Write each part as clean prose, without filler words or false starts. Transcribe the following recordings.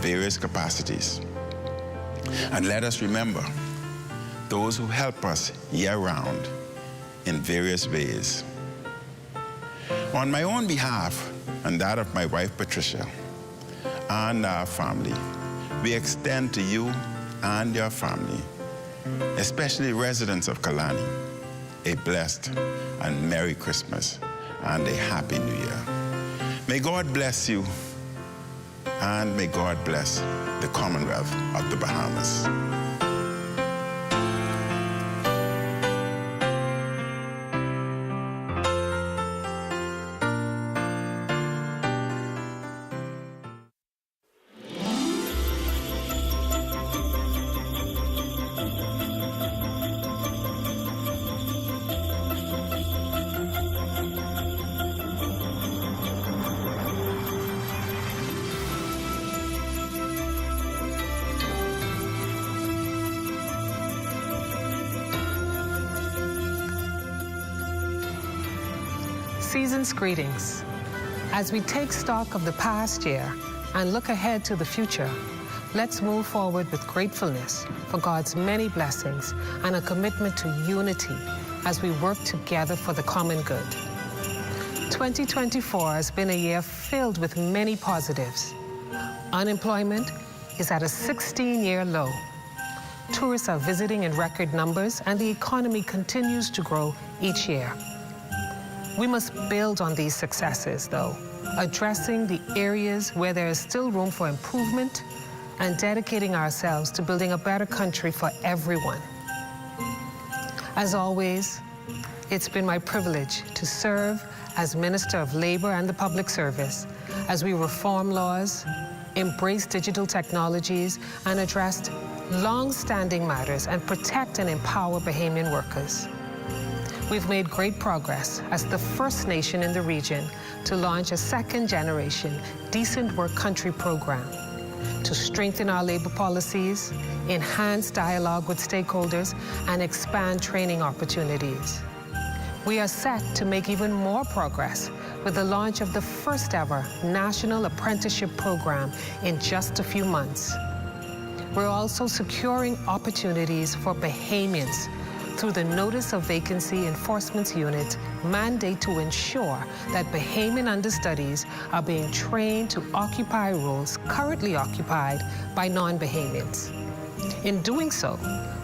various capacities. And let us remember those who help us year-round in various ways. On my own behalf and that of my wife Patricia and our family, we extend to you and your family, especially residents of Kalani, a blessed and Merry Christmas and a Happy New Year. May God bless you, and may God bless the Commonwealth of the Bahamas. Season's greetings. As we take stock of the past year and look ahead to the future, let's move forward with gratefulness for God's many blessings and a commitment to unity as we work together for the common good. 2024 has been a year filled with many positives. Unemployment is at a 16-year low. Tourists are visiting in record numbers, and the economy continues to grow each year. We must build on these successes, though, addressing the areas where there is still room for improvement and dedicating ourselves to building a better country for everyone. As always, it's been my privilege to serve as Minister of Labor and the Public Service as we reform laws, embrace digital technologies, and address long-standing matters and protect and empower Bahamian workers. We've made great progress as the first nation in the region to launch a second-generation Decent Work Country program to strengthen our labor policies, enhance dialogue with stakeholders, and expand training opportunities. We are set to make even more progress with the launch of the first-ever National Apprenticeship Program in just a few months. We're also securing opportunities for Bahamians through the Notice of Vacancy Enforcement Unit mandate to ensure that Bahamian understudies are being trained to occupy roles currently occupied by non-Bahamians. In doing so,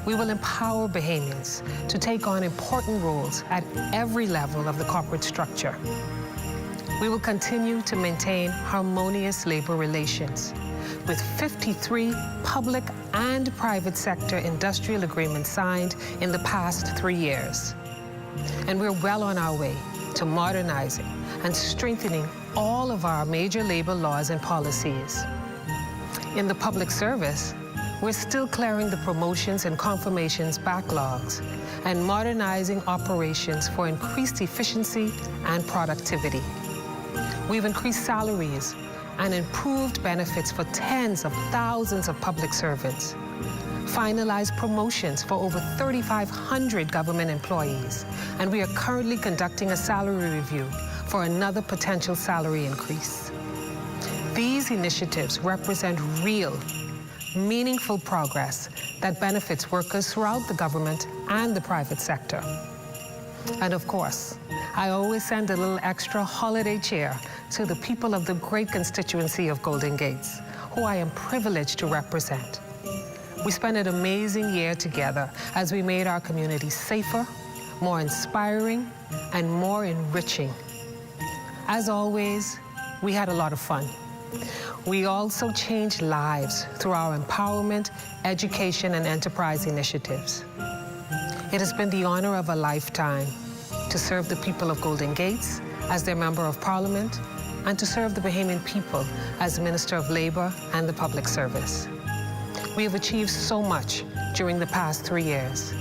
we will empower Bahamians to take on important roles at every level of the corporate structure. We will continue to maintain harmonious labor relations with 53 public and private sector industrial agreements signed in the past 3 years. And we're well on our way to modernizing and strengthening all of our major labor laws and policies. In the public service, we're still clearing the promotions and confirmations backlogs and modernizing operations for increased efficiency and productivity. We've increased salaries and improved benefits for tens of thousands of public servants, finalized promotions for over 3,500 government employees, and we are currently conducting a salary review for another potential salary increase. These initiatives represent real, meaningful progress that benefits workers throughout the government and the private sector. And of course, I always send a little extra holiday cheer to the people of the great constituency of Golden Gates, who I am privileged to represent. We spent an amazing year together as we made our community safer, more inspiring, and more enriching. As always, we had a lot of fun. We also changed lives through our empowerment, education, and enterprise initiatives. It has been the honor of a lifetime to serve the people of Golden Gates as their Member of Parliament and to serve the Bahamian people as Minister of Labor and the Public Service. We have achieved so much during the past 3 years,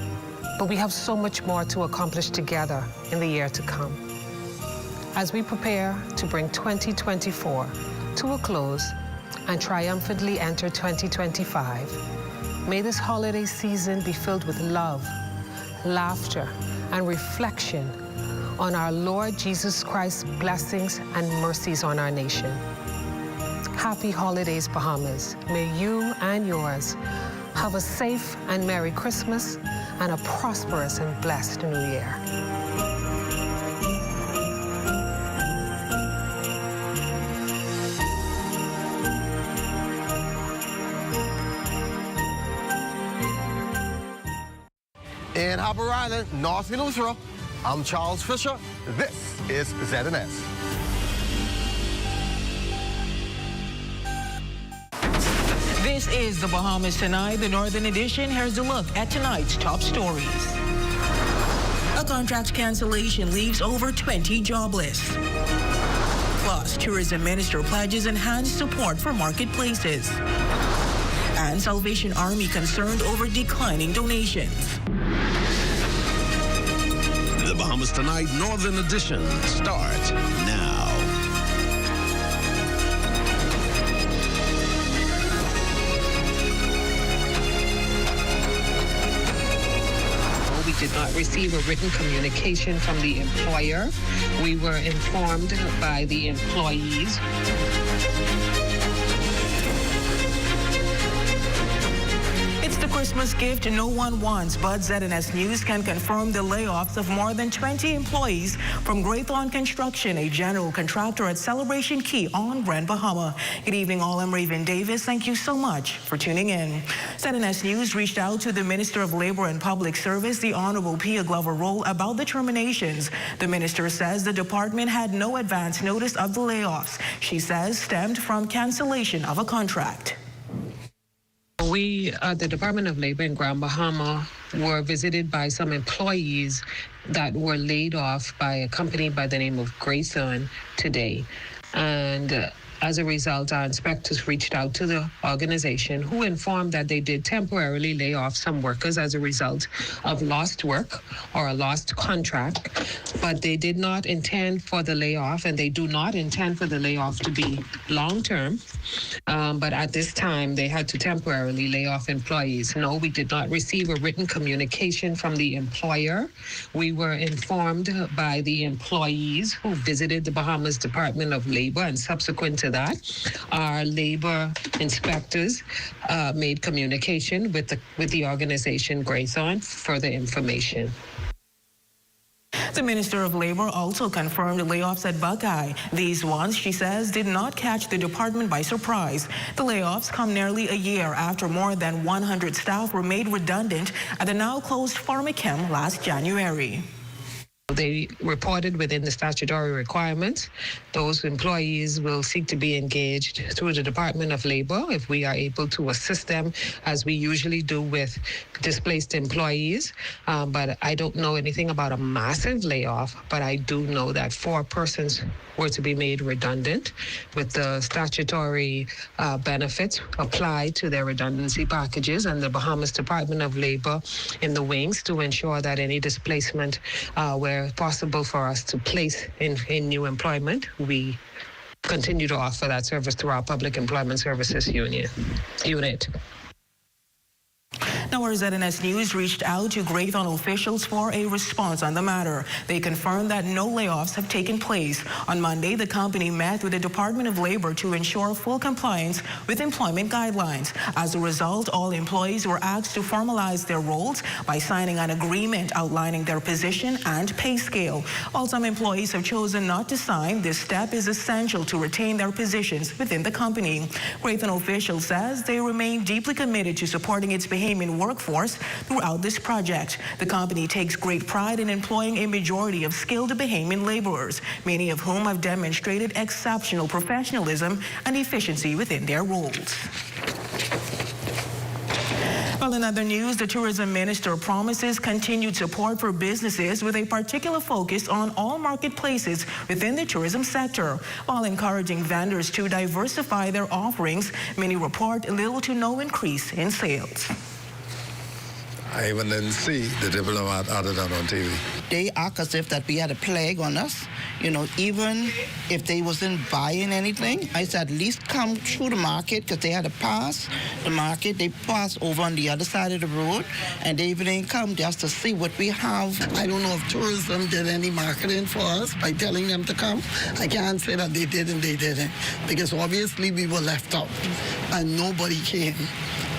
but we have so much more to accomplish together in the year to come. As we prepare to bring 2024 to a close and triumphantly enter 2025, may this holiday season be filled with love, laughter, and reflection on our Lord Jesus Christ's blessings and mercies on our nation. Happy holidays, Bahamas. May you and yours have a safe and Merry Christmas and a prosperous and blessed New Year. In Harbour Island, North Middlesbrough, I'm Charles Fisher. This is ZNS. This is the Bahamas Tonight, the Northern Edition. Here's a look at tonight's top stories. A contract cancellation leaves over 20 jobless. Plus, Tourism Minister pledges enhanced support for marketplaces. And Salvation Army concerned over declining donations. The Bahamas Tonight Northern Edition starts now. We did not receive a written communication from the employer. We were informed by the employees. It's the Christmas gift no one wants, but ZNS News can confirm the layoffs of more than 20 employees from Graythorn Construction, a general contractor at Celebration Key on Grand Bahama. Good evening, all. I'm Raven Davis. Thank you so much for tuning in. ZNS News reached out to the Minister of Labor and Public Service, the Honorable Pia Glover-Roll, about the terminations. The minister says the department had no advance notice of the layoffs. She says stemmed from cancellation of a contract. We, the Department of Labor in Grand Bahama, were visited by some employees that were laid off by a company by the name of Grayson today. And as a result, our inspectors reached out to the organization, who informed that they did temporarily lay off some workers as a result of lost work or a lost contract, but they did not intend for the layoff, and they do not intend for the layoff to be long-term. But at this time, they had to temporarily lay off employees. No, we did not receive a written communication from the employer. We were informed by the employees who visited the Bahamas Department of Labor, and subsequent to that, our labor inspectors made communication with the organization Graythorn for further information. The Minister of Labor also confirmed layoffs at Buckeye. These ones, she says, did not catch the department by surprise. The layoffs come nearly a year after more than 100 staff were made redundant at the now closed Pharmachem last January. They reported within the statutory requirements. Those employees will seek to be engaged through the Department of Labor if we are able to assist them, as we usually do with displaced employees. But I don't know anything about a massive layoff, but I do know that 4 persons were to be made redundant, with the statutory benefits applied to their redundancy packages, and the Bahamas Department of Labor in the wings to ensure that any displacement where possible for us to place in new employment, we continue to offer that service through our Public Employment Services unit. Now, our ZNS News reached out to Graythorn officials for a response on the matter. They confirmed that no layoffs have taken place. On Monday, the company met with the Department of Labor to ensure full compliance with employment guidelines. As a result, all employees were asked to formalize their roles by signing an agreement outlining their position and pay scale. While some employees have chosen not to sign, this step is essential to retain their positions within the company. Graythorn officials says they remain deeply committed to supporting its Bahamian workforce throughout this project. The company takes great pride in employing a majority of skilled Bahamian laborers, many of whom have demonstrated exceptional professionalism and efficiency within their roles. Well, in other news, the Tourism Minister promises continued support for businesses with a particular focus on all marketplaces within the tourism sector, while encouraging vendors to diversify their offerings. Many report little to no increase in sales. I even didn't see the diplomat other than on TV. They act as if that we had a plague on us. even if they wasn't buying anything, I said, at least come through the market, because they had to pass the market. They passed over on the other side of the road, and they even didn't come just to see what we have. I don't know if tourism did any marketing for us by telling them to come. I can't say that they did and they didn't, because obviously we were left out, and nobody came.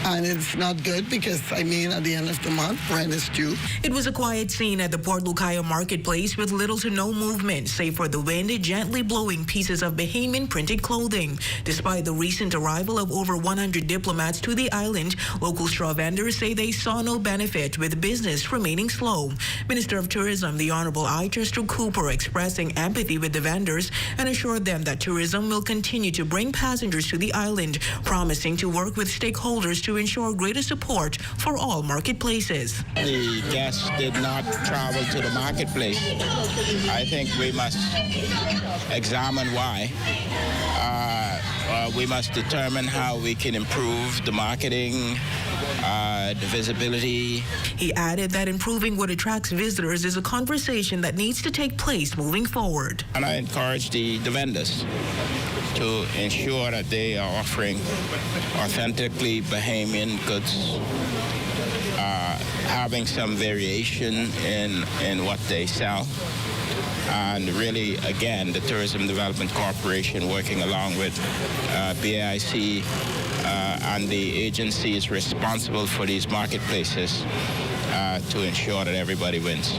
And it's not good because, at the end of the month, rent is due. It was a quiet scene at the Port Lucaya marketplace with little to no movement, save for the wind gently blowing pieces of Bahamian printed clothing. Despite the recent arrival of over 100 diplomats to the island, local straw vendors say they saw no benefit, with business remaining slow. Minister of Tourism, the Honorable Charitable Cooper, expressing empathy with the vendors and assured them that tourism will continue to bring passengers to the island, promising to work with stakeholders to ensure greater support for all marketplaces. The guests did not travel to the marketplace. I think we must examine why. We must determine how we can improve the marketing, the visibility. He added that improving what attracts visitors is a conversation that needs to take place moving forward. And I encourage the vendors to ensure that they are offering authentically Bahamian goods, having some variation in what they sell. And really, again, the Tourism Development Corporation, working along with BAIC and the agencies responsible for these marketplaces, to ensure that everybody wins.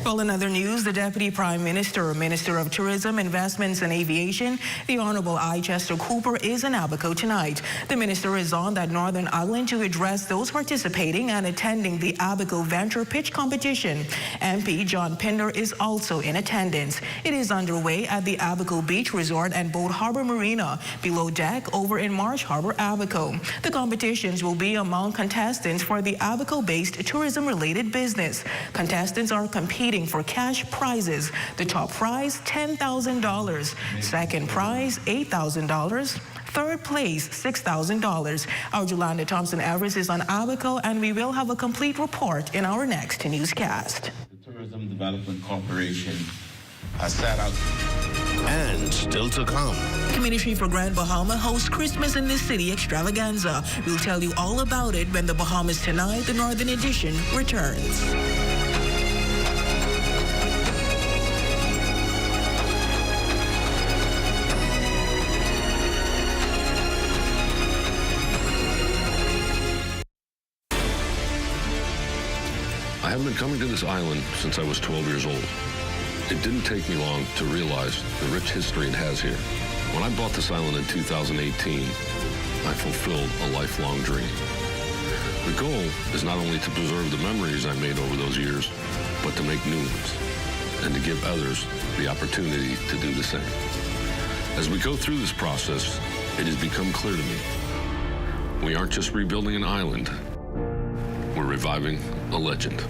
Well, in other news, the Deputy Prime Minister, Minister of Tourism, Investments and Aviation, the Honorable Charitable Cooper, is in Abaco tonight. The minister is on that Northern Island to address those participating and attending the Abaco Venture Pitch Competition. MP John Pinder is also in attendance. It is underway at the Abaco Beach Resort and Boat Harbor Marina, below deck over in Marsh Harbor, Abaco. The competitions will be among contestants for the Abaco-based tourism-related business. Contestants are competing for cash prizes. The top prize, $10,000. Second prize, $8,000. Third place, $6,000. Our Jolanda Thompson-Everest is on Abaco, and we will have a complete report in our next newscast. The Tourism Development Corporation has set out. And still to come. Community for Grand Bahama hosts Christmas in the City extravaganza. We'll tell you all about it when the Bahamas Tonight, the Northern Edition, returns. I have been coming to this island since I was 12 years old. It didn't take me long to realize the rich history it has here. When I bought this island in 2018, I fulfilled a lifelong dream. The goal is not only to preserve the memories I made over those years, but to make new ones and to give others the opportunity to do the same. As we go through this process, it has become clear to me, we aren't just rebuilding an island, we're reviving a legend.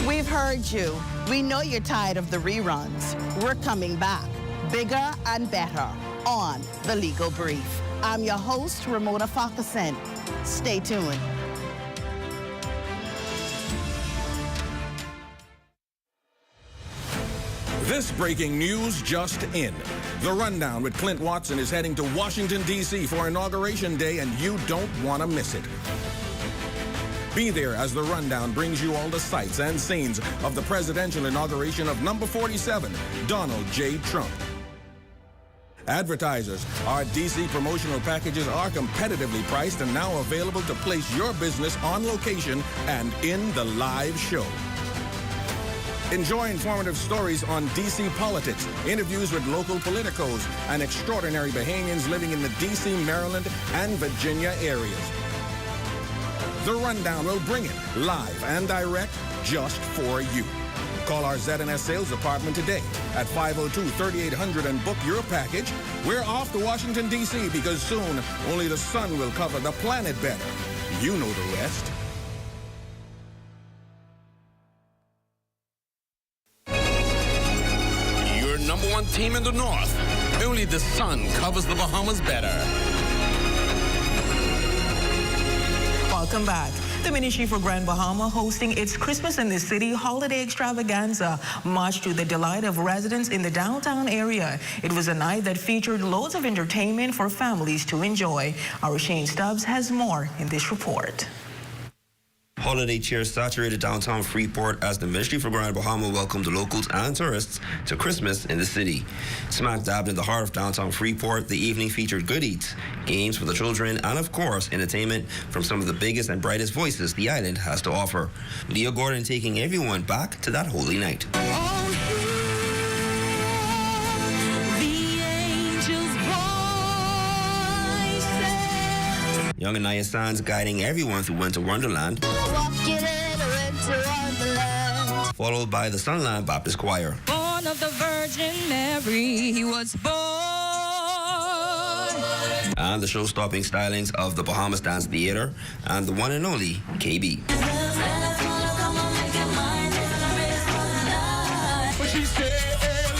We've heard you. We know you're tired of the reruns. We're coming back, bigger and better, on The Legal Brief. I'm your host, Ramona Farquharson. Stay tuned. This breaking news just in. The Rundown with Clint Watson is heading to Washington, D.C. for Inauguration Day, and you don't want to miss it. Be there as The Rundown brings you all the sights and scenes of the presidential inauguration of number 47, Donald J. Trump. Advertisers, our DC promotional packages are competitively priced and now available to place your business on location and in the live show. Enjoy informative stories on DC politics, interviews with local politicos, and extraordinary Bahamians living in the DC, Maryland, and Virginia areas. The Rundown will bring it live and direct just for you. Call our ZNS sales department today at 502-3800 and book your package. We're off to Washington, D.C. because soon only the sun will cover the planet better. You know the rest. Your number one team in the North. Only the sun covers the Bahamas better. Welcome back. The Ministry for Grand Bahama hosting its Christmas in the City holiday extravaganza, much to the delight of residents in the downtown area. It was a night that featured loads of entertainment for families to enjoy. Our Shane Stubbs has more in this report. Holiday cheer saturated downtown Freeport as the Ministry for Grand Bahama welcomed the locals and tourists to Christmas in the city. Smack dab in the heart of downtown Freeport, the evening featured good eats, games for the children, and of course, entertainment from some of the biggest and brightest voices the island has to offer. Leo Gordon taking everyone back to that holy night. Young Anaya Sands guiding everyone through Winter Wonderland, followed by the Sunland Baptist Choir. Born of the Virgin Mary, he was born. And the show-stopping stylings of the Bahamas Dance Theater and the one and only KB. But she said,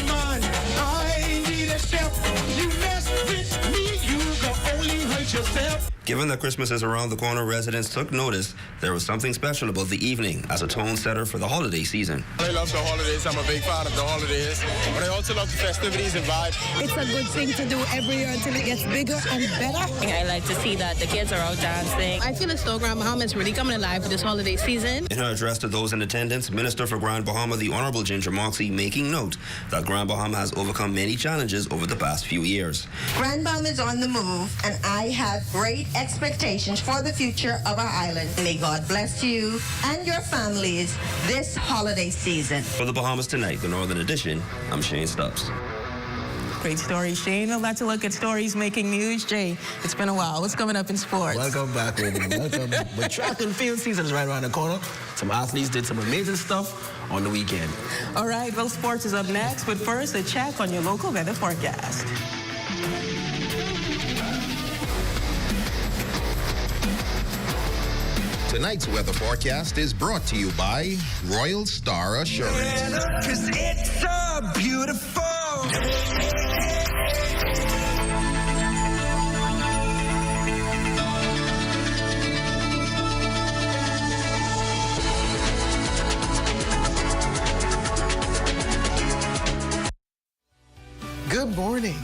man, I need a chef. You mess with me, you can only hurt yourself. Given that Christmas is around the corner, residents took notice there was something special about the evening as a tone setter for the holiday season. I love the holidays. I'm a big fan of the holidays. But I also love the festivities and vibe. It's a good thing to do every year until it gets bigger and better. I like to see that the kids are out dancing. I feel as though Grand Bahama is really coming alive for this holiday season. In her address to those in attendance, Minister for Grand Bahama, the Honourable Ginger Moxie, making note that Grand Bahama has overcome many challenges over the past few years. Grand Bahama is on the move, and I have great expectations for the future of our island. May God bless you and your families this holiday season. For the Bahamas Tonight, the Northern Edition, I'm Shane Stubbs. Great story, Shane. We're about to look at stories making news. Jay, it's been a while. What's coming up in sports? Welcome back, lady. Welcome. But track and field season is right around the corner. Some athletes did some amazing stuff on the weekend. All right, well, sports is up next. But first, a check on your local weather forecast. Tonight's weather forecast is brought to you by Royal Star Assurance. 'Cause it's so beautiful. Good morning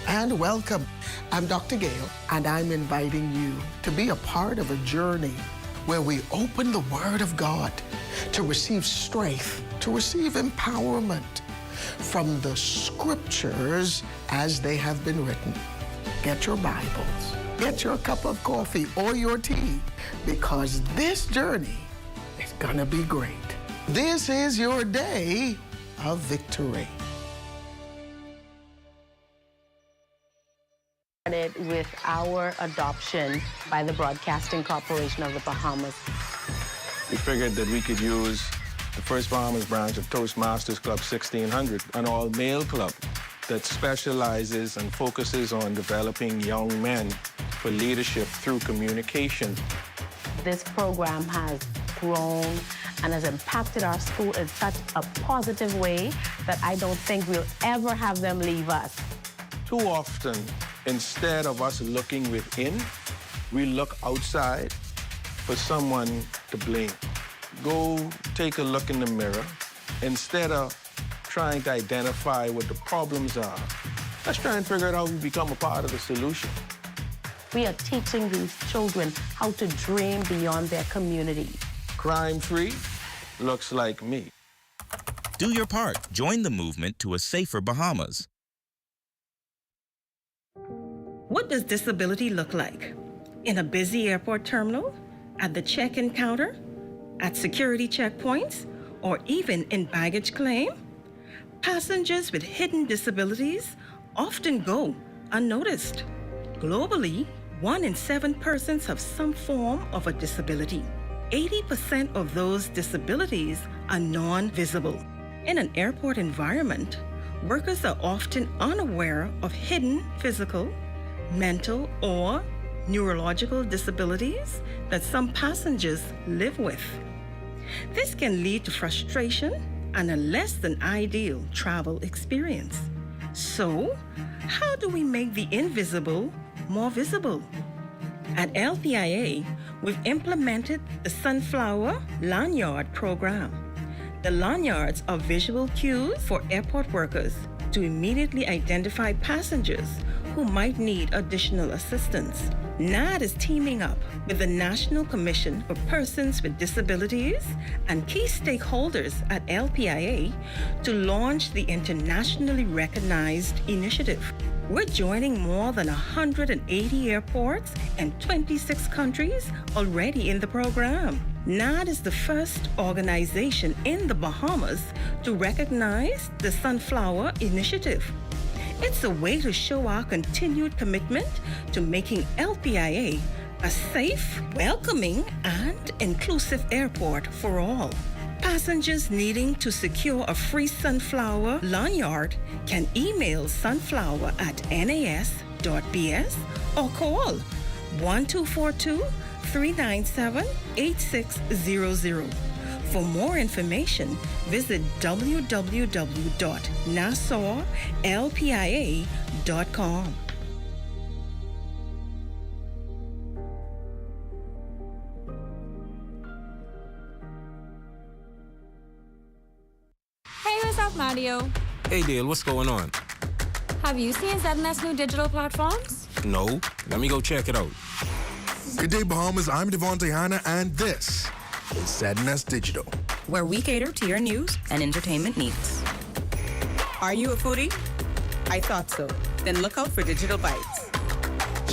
and welcome. I'm Dr. Gale, and I'm inviting you to be a part of a journey where we open the Word of God to receive strength, to receive empowerment from the Scriptures as they have been written. Get your Bibles, get your cup of coffee or your tea, because this journey is gonna be great. This is your day of victory. With our adoption by the Broadcasting Corporation of the Bahamas. We figured that we could use the First Bahamas branch of Toastmasters Club 1600, an all-male club that specializes and focuses on developing young men for leadership through communication. This program has grown and has impacted our school in such a positive way that I don't think we'll ever have them leave us. Too often, instead of us looking within, we look outside for someone to blame. Go take a look in the mirror. Instead of trying to identify what the problems are, let's try and figure out how we become a part of the solution. We are teaching these children how to dream beyond their community. Crime-free looks like me. Do your part. Join the movement to a safer Bahamas. What does disability look like? In a busy airport terminal, at the check-in counter, at security checkpoints, or even in baggage claim? Passengers with hidden disabilities often go unnoticed. Globally, 1 in 7 persons have some form of a disability. 80% of those disabilities are non-visible. In an airport environment, workers are often unaware of hidden physical, mental, or neurological disabilities that some passengers live with. This can lead to frustration and a less than ideal travel experience. So, how do we make the invisible more visible? At LPIA, we've implemented the Sunflower Lanyard program. The lanyards are visual cues for airport workers to immediately identify passengers who might need additional assistance. NAD is teaming up with the National Commission for Persons with Disabilities and key stakeholders at LPIA to launch the internationally recognized initiative. We're joining more than 180 airports and 26 countries already in the program. NAD is the first organization in the Bahamas to recognize the Sunflower Initiative. It's a way to show our continued commitment to making LPIA a safe, welcoming, and inclusive airport for all. Passengers needing to secure a free Sunflower lanyard can email sunflower@nas.bs or call 1242-397-8600. For more information, visit www.nassauLPIA.com. Hey, what's up, Mario? Hey, Dale, what's going on? Have you seen ZNS new digital platforms? No. Let me go check it out. Good day, Bahamas. I'm Devontae Hanna, and this is ZNS Digital, where we cater to your news and entertainment needs. Are you a foodie? I thought so. Then look out for Digital Bites.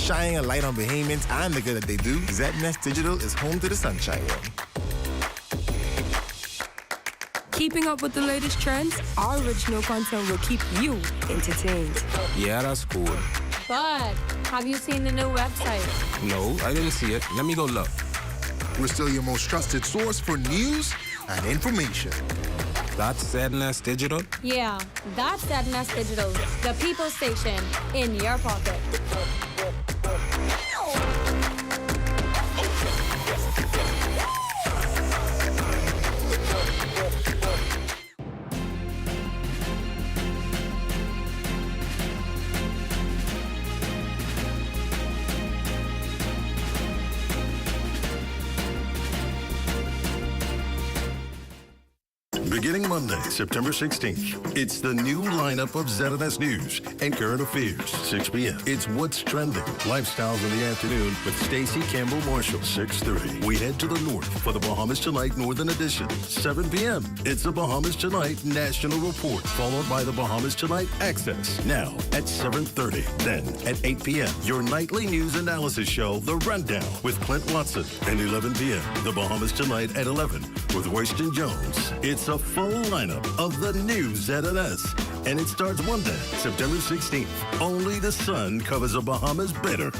Shining a light on Bahamians and the good that they do, ZNS Digital is home to the sunshine room. Keeping up with the latest trends, our original content will keep you entertained. Yeah, that's cool. But have you seen the new website? No, I didn't see it. Let me go look. We're still your most trusted source for news and information. That's ZNS Digital? Yeah, that's ZNS Digital, the people station in your pocket. Beginning Monday, September 16th, it's the new lineup of ZNS News and Current Affairs, 6 p.m. It's What's Trending, Lifestyles in the Afternoon with Stacey Campbell Marshall, 6:30. We head to the north for the Bahamas Tonight Northern Edition, 7 p.m. It's the Bahamas Tonight National Report, followed by the Bahamas Tonight Access, now at 7:30. Then at 8 p.m., your nightly news analysis show, The Rundown, with Clint Watson. And 11 p.m., the Bahamas Tonight at 11 with Royston Jones. It's a full lineup of the new ZNS. And it starts Monday, September 16th. Only the sun covers the Bahamas better.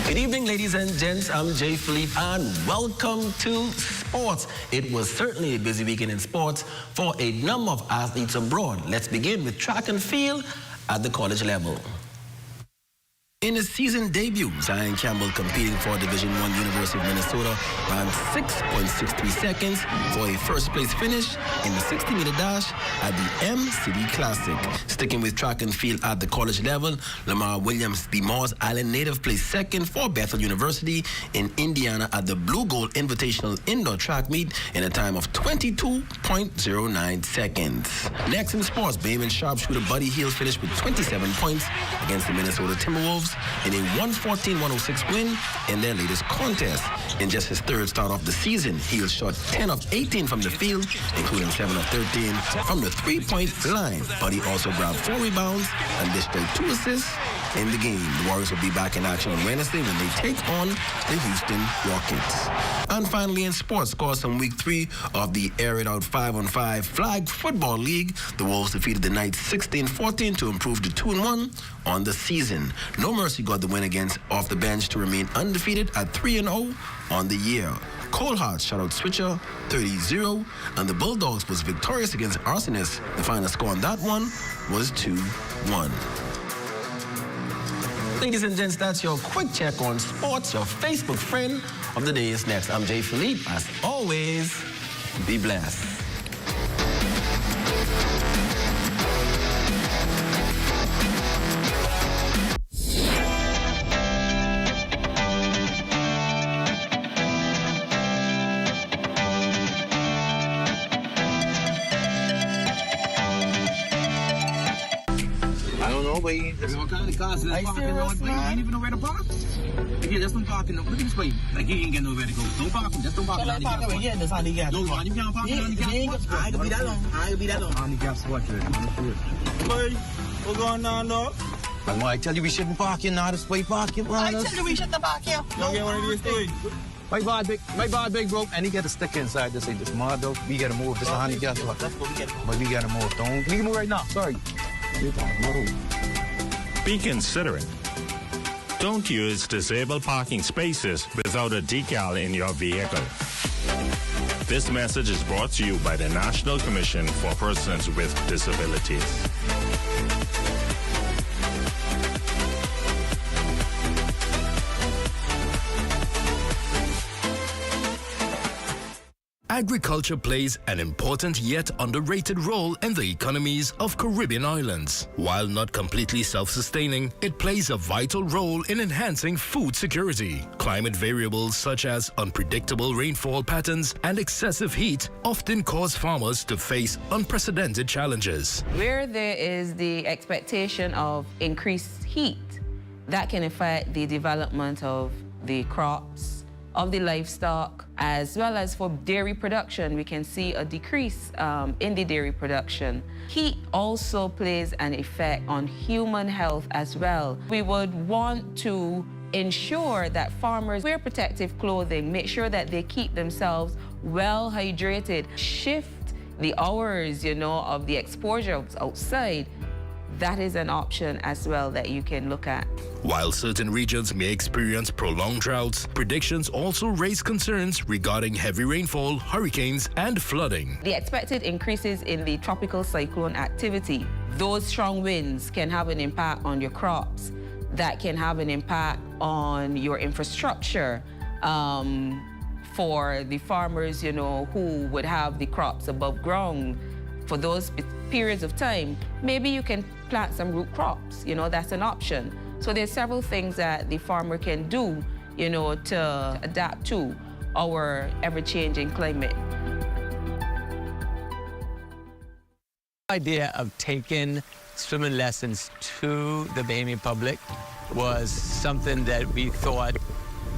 Good evening, ladies and gents. I'm Jay Philippe, and welcome to sports. It was certainly a busy weekend in sports for a number of athletes abroad. Let's begin with track and field at the college level. In his season debut, Zion Campbell, competing for Division I University of Minnesota, ran 6.63 seconds for a first-place finish in the 60-meter dash at the M-City Classic. Sticking with track and field at the college level, Lamar Williams, the Morris Island native, placed second for Bethel University in Indiana at the Blue Gold Invitational Indoor Track Meet in a time of 22.09 seconds. Next in sports, Bayman sharpshooter Buddy Hield finished with 27 points against the Minnesota Timberwolves in a 114-106 win in their latest contest. In just his third start of the season, Hield shot 10 of 18 from the field, including 7 of 13 from the three-point line. Buddy also grabbed 4 rebounds and dished out 2 assists in the game. The Warriors will be back in action on Wednesday when they take on the Houston Rockets. And finally in sports, scores from week 3 of the Air It Out 5-on-5 Flag Football League. The Wolves defeated the Knights 16-14 to improve to 2-1 on the season. No Mercy got the win against Off the Bench to remain undefeated at 3-0 on the year. Cold Hearts shut out Switcher 30-0, and the Bulldogs was victorious against Arsonists. The final score on that one was 2-1. Ladies and gents, that's your quick check on sports. Your Facebook friend of the day is next. I'm Jay Philippe. As always, be blessed. What kind of cars is this parking road? You ain't even know where to park? Yeah, just don't park in the... Look at this way. Like, you ain't get nowhere to go. Don't park. Just don't park in the handicap spot. Yeah, that's handicap. No, man, you can't park in the handicap spot. I ain't gonna be that long. I ain't gonna be that long. Handicap spot, boy, what's going on, dog? I tell you we shouldn't park here now. This way park here, man. I tell you we shouldn't park here. Don't get one of these things. My bad, big bro. And he got a sticker inside this. Say, this mud, though. We gotta move. This is handicap spot. That's what we gotta move. But we gotta move. Don't. We can move right now. Sorry. Be considerate. Don't use disabled parking spaces without a decal in your vehicle. This message is brought to you by the National Commission for Persons with Disabilities. Agriculture plays an important yet underrated role in the economies of Caribbean islands. While not completely self-sustaining, it plays a vital role in enhancing food security. Climate variables such as unpredictable rainfall patterns and excessive heat often cause farmers to face unprecedented challenges. Where there is the expectation of increased heat, that can affect the development of the crops, of the livestock, as well as for dairy production, we can see a decrease in the dairy production. Heat also plays an effect on human health as well. We would want to ensure that farmers wear protective clothing, make sure that they keep themselves well hydrated, shift the hours, of the exposure outside. That is an option as well that you can look at. While certain regions may experience prolonged droughts, predictions also raise concerns regarding heavy rainfall, hurricanes, and flooding. The expected increases in the tropical cyclone activity, those strong winds can have an impact on your crops. That can have an impact on your infrastructure. For the farmers, who would have the crops above ground, for those periods of time, maybe you can plant some root crops, that's an option. So there's several things that the farmer can do, to adapt to our ever-changing climate. The idea of taking swimming lessons to the Bahamian public was something that we thought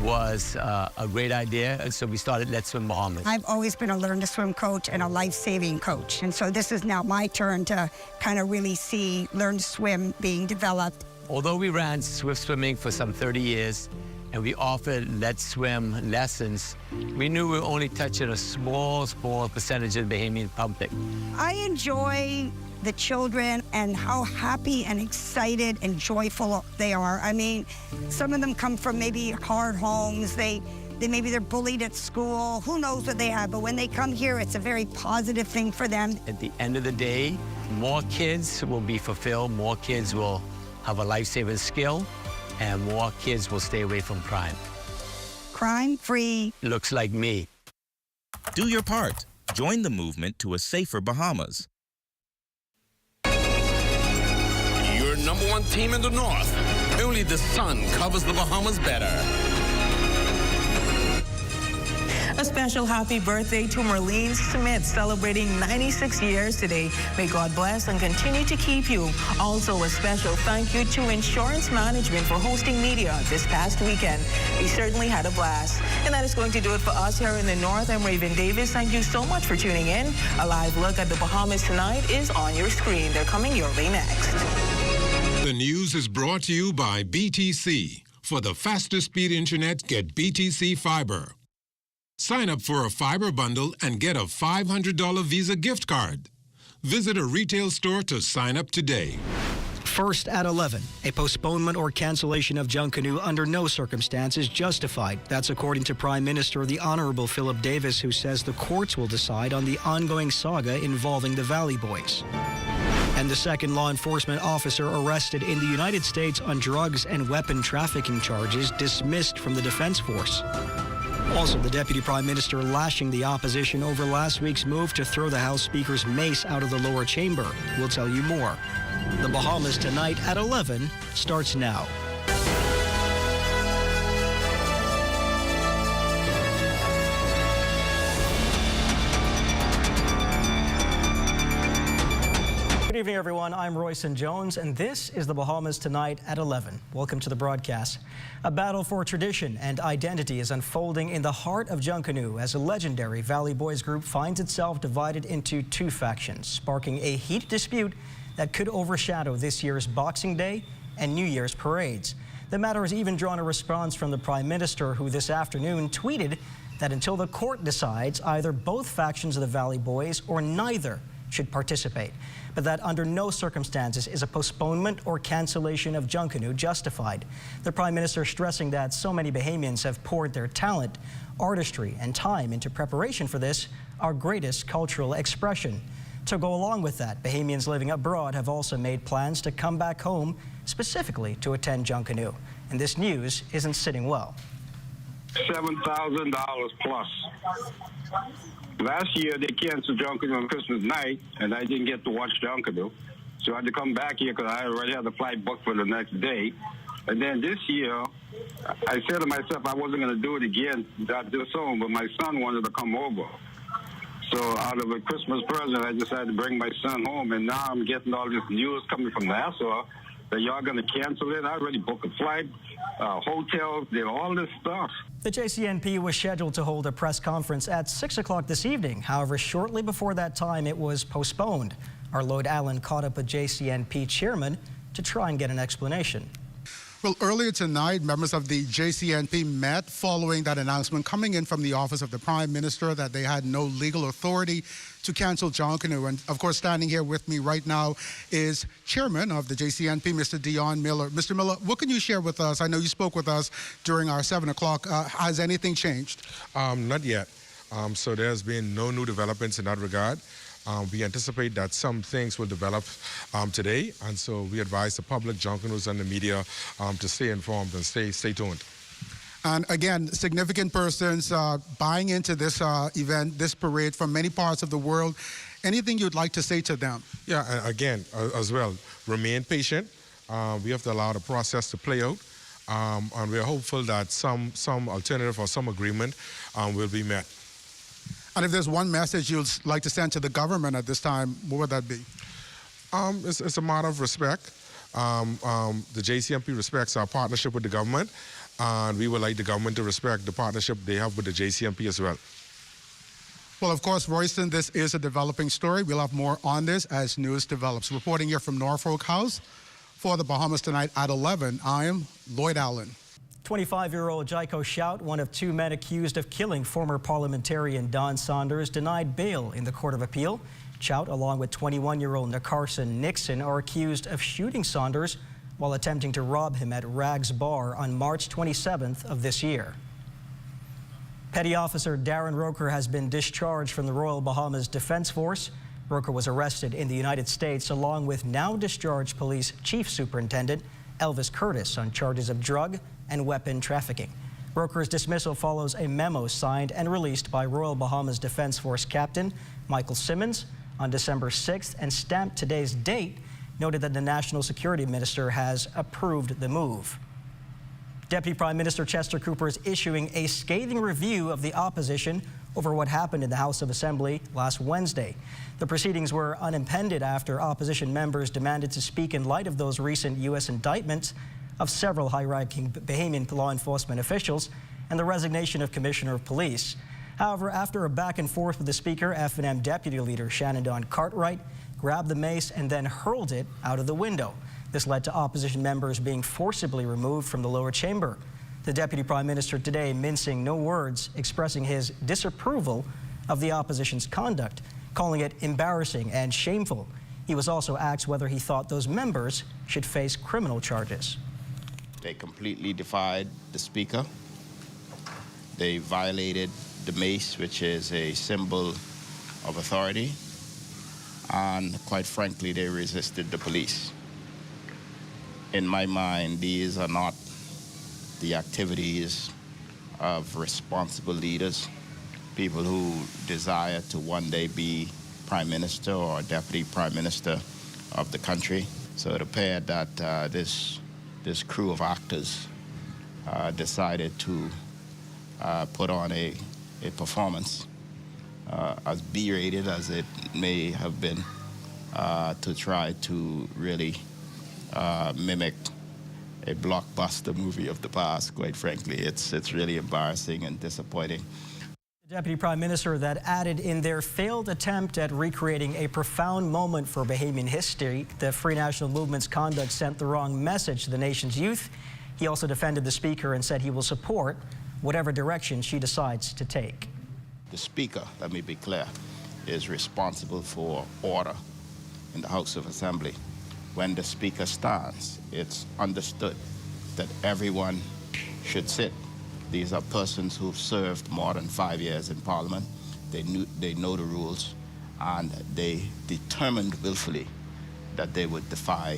was a great idea, and so we started Let's Swim Bahamas. I've always been a learn to swim coach and a life-saving coach, and so this is now my turn to kind of really see learn to swim being developed. Although we ran swift swimming for some 30 years and we offered Let's Swim lessons, we knew we were only touching a small percentage of the Bahamian public. I enjoy the children and how happy and excited and joyful they are. I mean, some of them come from maybe hard homes. Maybe they're bullied at school. Who knows what they have, but when they come here, it's a very positive thing for them. At the end of the day, more kids will be fulfilled, more kids will have a life-saving skill, and more kids will stay away from crime. Crime-free. Looks like me. Do your part. Join the movement to a safer Bahamas. Your number one team in the North. Only the sun covers the Bahamas better. A special happy birthday to Merlene Smith, celebrating 96 years today. May God bless and continue to keep you. Also, a special thank you to Insurance Management for hosting media this past weekend. We certainly had a blast. And that is going to do it for us here in the North. I'm Raven Davis. Thank you so much for tuning in. A live look at the Bahamas tonight is on your screen. They're coming your way next. The news is brought to you by BTC. For the fastest speed internet, get BTC Fiber. Sign up for a fiber bundle and get a $500 Visa gift card. Visit a retail store to sign up today. First at 11, a postponement or cancellation of Junkanoo under no circumstance is justified. That's according to Prime Minister the Honorable Philip Davis, who says the courts will decide on the ongoing saga involving the Valley Boys. And the second law enforcement officer arrested in the United States on drugs and weapon trafficking charges dismissed from the Defense Force. Also, the Deputy Prime Minister lashing the opposition over last week's move to throw the House Speaker's mace out of the lower chamber. We'll tell you more. The Bahamas Tonight at 11 starts now. Good evening, everyone. I'm Royson Jones, and this is the Bahamas Tonight at 11. Welcome to the broadcast. A battle for tradition and identity is unfolding in the heart of Junkanoo as a legendary Valley Boys group finds itself divided into two factions, sparking a heated dispute that could overshadow this year's Boxing Day and New Year's parades. The matter has even drawn a response from the Prime Minister, who this afternoon tweeted that until the court decides, either both factions of the Valley Boys or neither should participate, but that under no circumstances is a postponement or cancellation of Junkanoo justified. The Prime Minister stressing that so many Bahamians have poured their talent, artistry, and time into preparation for this, our greatest cultural expression. To go along with that, Bahamians living abroad have also made plans to come back home specifically to attend Junkanoo. And this news isn't sitting well. $7,000 plus. Last year, they canceled Junkanoo on Christmas night, and I didn't get to watch Junkanoo. So I had to come back here because I already had the flight booked for the next day. And then this year, I said to myself I wasn't going to do it again that this home, but my son wanted to come over. So out of a Christmas present, I decided to bring my son home, and now I'm getting all this news coming from Nassau that y'all going to cancel it. I already booked a flight, hotels, did all this stuff. The JCNP was scheduled to hold a press conference at 6 o'clock this evening. However, shortly before that time, it was postponed. Our Lloyd Allen caught up with JCNP chairman to try and get an explanation. Well, earlier tonight, members of the JCNP met following that announcement coming in from the office of the Prime Minister that they had no legal authority to cancel Junkanoo. And of course, standing here with me right now is Chairman of the JCNP, Mr. Dion Miller. Mr. Miller, what can you share with us? I know you spoke with us during our 7 o'clock. Has anything changed? Not yet. So there's been no new developments in that regard. We anticipate that some things will develop today, and so we advise the public, Junkanoos, and the media to stay informed and stay tuned. And again, significant persons buying into this event, this parade from many parts of the world. Anything you'd like to say to them? Yeah, and again, as well, remain patient. We have to allow the process to play out, and we're hopeful that some alternative or some agreement will be met. And if there's one message you'd like to send to the government at this time, what would that be? It's a matter of respect. The JCNP respects our partnership with the government, and we would like the government to respect the partnership they have with the JCNP as well. Well, of course, Royston, this is a developing story. We'll have more on this as news develops. Reporting here from Norfolk House for the Bahamas Tonight at 11, I am Lloyd Allen. 25-year-old Jaiko Shout, one of two men accused of killing former parliamentarian Don Saunders, denied bail in the Court of Appeal. Shout, along with 21-year-old Nacarson Nixon, are accused of shooting Saunders while attempting to rob him at Rags Bar on March 27th of this year. Petty Officer Darren Roker has been discharged from the Royal Bahamas Defense Force. Roker was arrested in the United States along with now discharged Police Chief Superintendent Elvis Curtis on charges of drug and weapon trafficking. Roker's dismissal follows a memo signed and released by Royal Bahamas Defense Force Captain Michael Simmons on December 6th and stamped today's date, noted that the National Security Minister has approved the move. Deputy Prime Minister Chester Cooper is issuing a scathing review of the opposition over what happened in the House of Assembly last Wednesday. The proceedings were unimpeded after opposition members demanded to speak in light of those recent U.S. indictments of several high-ranking Bahamian law enforcement officials and the resignation of Commissioner of Police. However, after a back and forth with the Speaker, F&M Deputy Leader Shannon Don Cartwright grabbed the mace and then hurled it out of the window. This led to opposition members being forcibly removed from the lower chamber. The Deputy Prime Minister today mincing no words, expressing his disapproval of the opposition's conduct, calling it embarrassing and shameful. He was also asked whether he thought those members should face criminal charges. They completely defied the Speaker. They violated the mace, which is a symbol of authority. and quite frankly, they resisted the police. In my mind, these are not the activities of responsible leaders, people who desire to one day be prime minister or deputy prime minister of the country. So it appeared that this crew of actors decided to put on a performance as B-rated as it may have been, to try to really mimic a blockbuster movie of the past. Quite frankly, it's really embarrassing and disappointing. The Deputy Prime Minister that added in their failed attempt at recreating a profound moment for Bahamian history, the Free National Movement's conduct sent the wrong message to the nation's youth. He also defended the Speaker and said he will support whatever direction she decides to take. The Speaker, let me be clear, is responsible for order in the House of Assembly. When the Speaker stands, it's understood that everyone should sit. These are persons who've served more than 5 years in Parliament. They know the rules, and they determined willfully that they would defy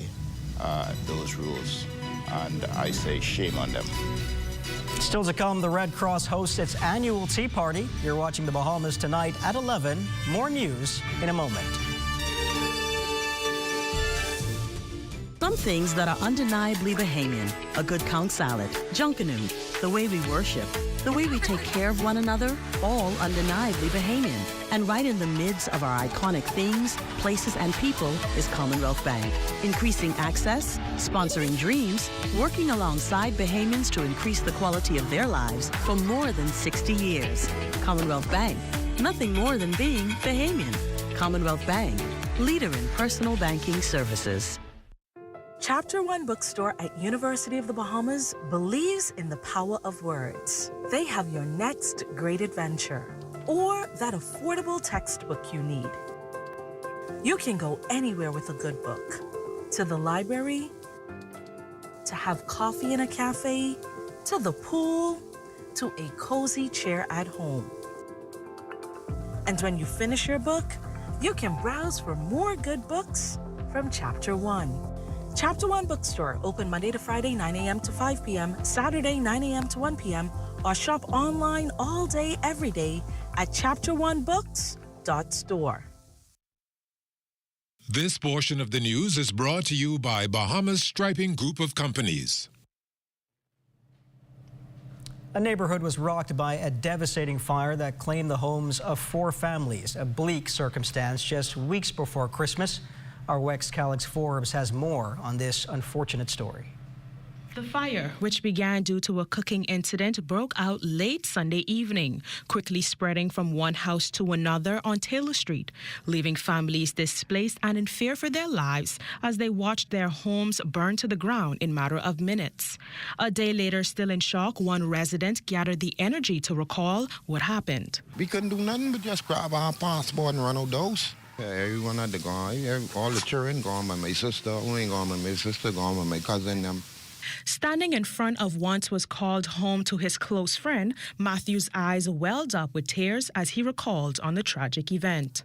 those rules. And I say shame on them. Still to come, the Red Cross hosts its annual tea party. You're watching the Bahamas tonight at 11. More news in a moment. Some things that are undeniably Bahamian. A good conch salad, junkanoo, the way we worship, the way we take care of one another, all undeniably Bahamian. And right in the midst of our iconic things, places, and people is Commonwealth Bank. Increasing access, sponsoring dreams, working alongside Bahamians to increase the quality of their lives for more than 60 years. Commonwealth Bank, nothing more than being Bahamian. Commonwealth Bank, leader in personal banking services. Chapter 1 Bookstore at University of the Bahamas believes in the power of words. They have your next great adventure or that affordable textbook you need. You can go anywhere with a good book. To the library, to have coffee in a cafe, to the pool, to a cozy chair at home. And when you finish your book, you can browse for more good books from Chapter 1. Chapter 1 Bookstore, open Monday to Friday, 9 a.m. to 5 p.m., Saturday, 9 a.m. to 1 p.m., or shop online all day, every day at chapter1books.store. This portion of the news is brought to you by Bahamas Striping Group of Companies. A neighborhood was rocked by a devastating fire that claimed the homes of 4 families, a bleak circumstance just weeks before Christmas. Our Wex Calix Forbes has more on this unfortunate story. The fire, which began due to a cooking incident, broke out late Sunday evening, quickly spreading from one house to another on Taylor Street, leaving families displaced and in fear for their lives as they watched their homes burn to the ground in a matter of minutes. A day later, still in shock, one resident gathered the energy to recall what happened. We couldn't do nothing but just grab our passport and run out those. Everyone had to go. All the children gone by my sister. Who ain't gone by my sister, gone by my cousin. Them. Standing in front of what was called home to his close friend, Matthew's eyes welled up with tears as he recalled on the tragic event.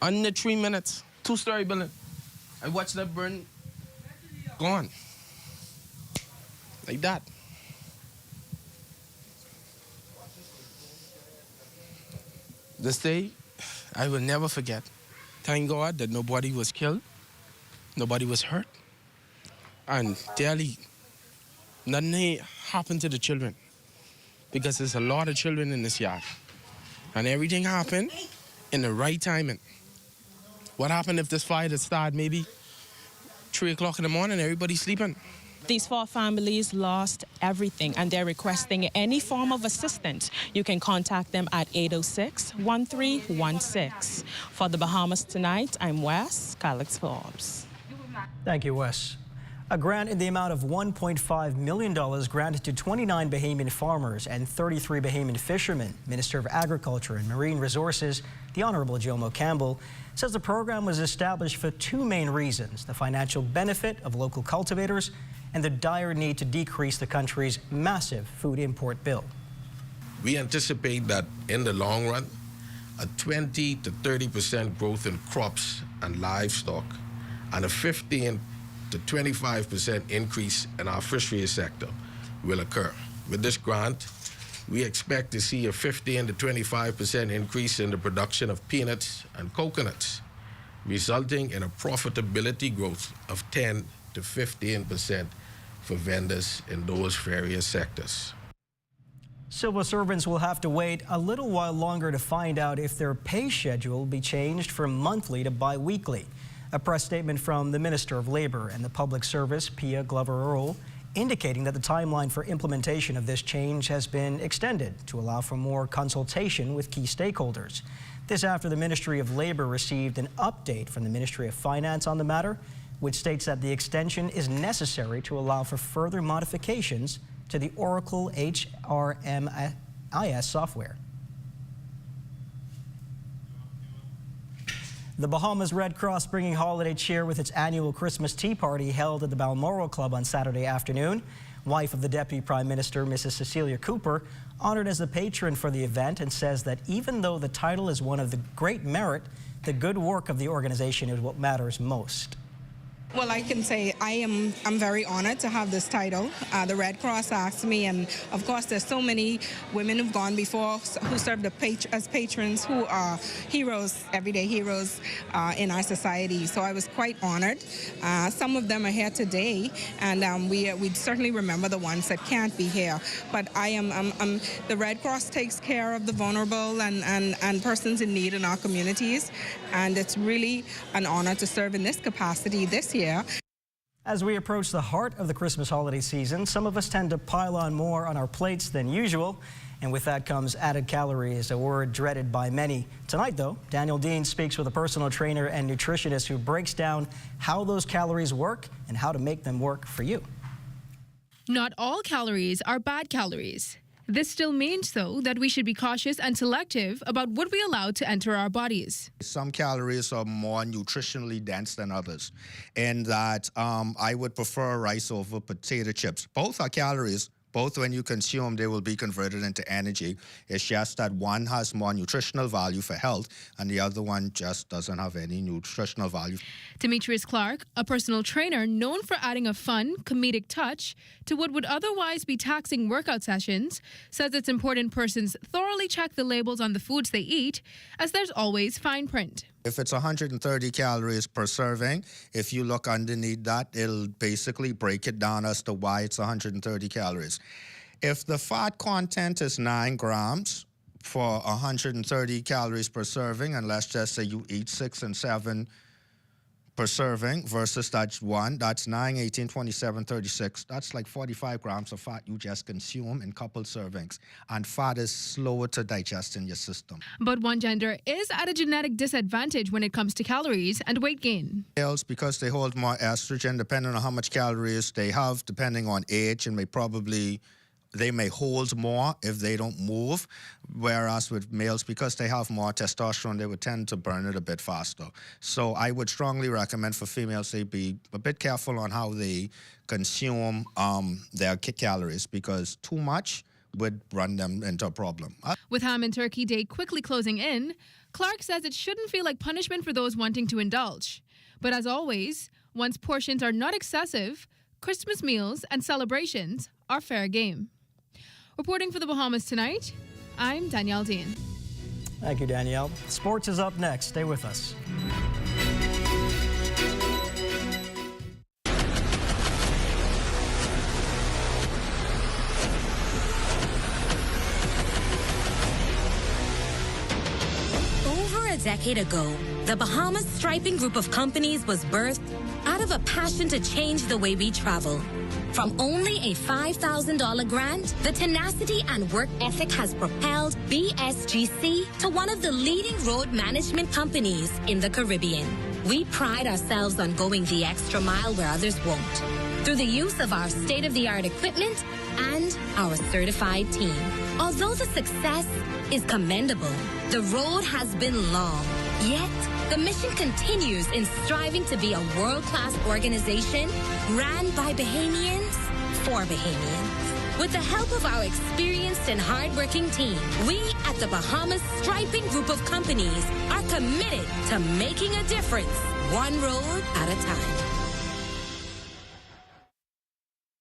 Under 3 minutes, 2-story building. I watched that burn, gone. Like that. This day, I will never forget. Thank God that nobody was killed, nobody was hurt, and daily, nothing happened to the children, because there's a lot of children in this yard, and everything happened in the right timing. What happened if this fire had started maybe 3 o'clock in the morning, everybody's sleeping? These 4 families lost everything, and they're requesting any form of assistance. You can contact them at 806-1316. For the Bahamas Tonight, I'm Wes Calix Forbes. Thank you, Wes. A grant in the amount of $1.5 million granted to 29 Bahamian farmers and 33 Bahamian fishermen. Minister of Agriculture and Marine Resources, the Honorable Jomo Campbell, says the program was established for 2 main reasons: the financial benefit of local cultivators and the dire need to decrease the country's massive food import bill. We anticipate that in the long run, a 20 to 30% growth in crops and livestock, and a 15 to 25% increase in our fisheries sector will occur. With this grant, we expect to see a 15 to 25% increase in the production of peanuts and coconuts, resulting in a profitability growth of 10 to 15% for vendors in those various sectors. Civil servants will have to wait a little while longer to find out if their pay schedule will be changed from monthly to bi-weekly. A press statement from the Minister of Labor and the Public Service, Pia Glover-Earle, indicating that the timeline for implementation of this change has been extended to allow for more consultation with key stakeholders. This after the Ministry of Labor received an update from the Ministry of Finance on the matter, which states that the extension is necessary to allow for further modifications to the Oracle HRMIS software. The Bahamas Red Cross bringing holiday cheer with its annual Christmas tea party held at the Balmoral Club on Saturday afternoon. Wife of the Deputy Prime Minister, Mrs. Cecilia Cooper, honored as the patron for the event, and says that even though the title is one of the great merit, the good work of the organization is what matters most. Well, I can say I'm very honored to have this title. The Red Cross asked me, and of course there's so many women who've gone before who served as patrons who are heroes, everyday heroes in our society. So I was quite honored. Some of them are here today, and we certainly remember the ones that can't be here. But the Red Cross takes care of the vulnerable and persons in need in our communities, and it's really an honor to serve in this capacity this year. As we approach the heart of the Christmas holiday season, some of us tend to pile on more on our plates than usual, and with that comes added calories, a word dreaded by many. Tonight, though, Daniel Dean speaks with a personal trainer and nutritionist who breaks down how those calories work and how to make them work for you. Not all calories are bad calories. This still means, though, that we should be cautious and selective about what we allow to enter our bodies. Some calories are more nutritionally dense than others, and that I would prefer rice over potato chips. Both are calories. Both, when you consume, they will be converted into energy. It's just that one has more nutritional value for health, and the other one just doesn't have any nutritional value. Demetrius Clark, a personal trainer known for adding a fun, comedic touch to what would otherwise be taxing workout sessions, says it's important persons thoroughly check the labels on the foods they eat, as there's always fine print. If it's 130 calories per serving, if you look underneath that, it'll basically break it down as to why it's 130 calories. If the fat content is 9 grams for 130 calories per serving, and let's just say you eat 6 and 7 per serving versus that's 1, that's 9, 18, 27, 36. That's like 45 grams of fat you just consume in couple servings. And fat is slower to digest in your system. But one gender is at a genetic disadvantage when it comes to calories and weight gain. Males, because they hold more estrogen, depending on how much calories they have, depending on age, and they may hold more if they don't move, whereas with males, because they have more testosterone, they would tend to burn it a bit faster. So I would strongly recommend for females they be a bit careful on how they consume their calories, because too much would run them into a problem. With Ham and Turkey Day quickly closing in, Clark says it shouldn't feel like punishment for those wanting to indulge. But as always, once portions are not excessive, Christmas meals and celebrations are fair game. Reporting for the Bahamas Tonight, I'm Danielle Dean. Thank you, Danielle. Sports is up next. Stay with us. Over a decade ago, the Bahamas Striping Group of companies was birthed out of a passion to change the way we travel. From only a $5,000 grant, the tenacity and work ethic has propelled BSGC to one of the leading road management companies in the Caribbean. We pride ourselves on going the extra mile where others won't, through the use of our state-of-the-art equipment and our certified team. Although the success is commendable, the road has been long. Yet, the mission continues in striving to be a world-class organization ran by Bahamians for Bahamians. With the help of our experienced and hardworking team, we at the Bahamas Striping Group of Companies are committed to making a difference, one road at a time.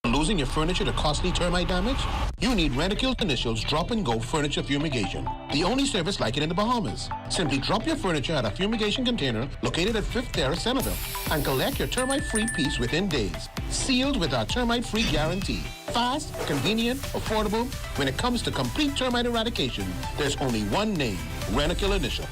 Losing your furniture to costly termite damage? You need Rentokil Initials Drop and Go Furniture Fumigation, the only service like it in the Bahamas. Simply drop your furniture at a fumigation container located at 5th Terrace, Centerville, and collect your termite-free piece within days. Sealed with our termite-free guarantee. Fast, convenient, affordable. When it comes to complete termite eradication, there's only one name, Rentokil Initial.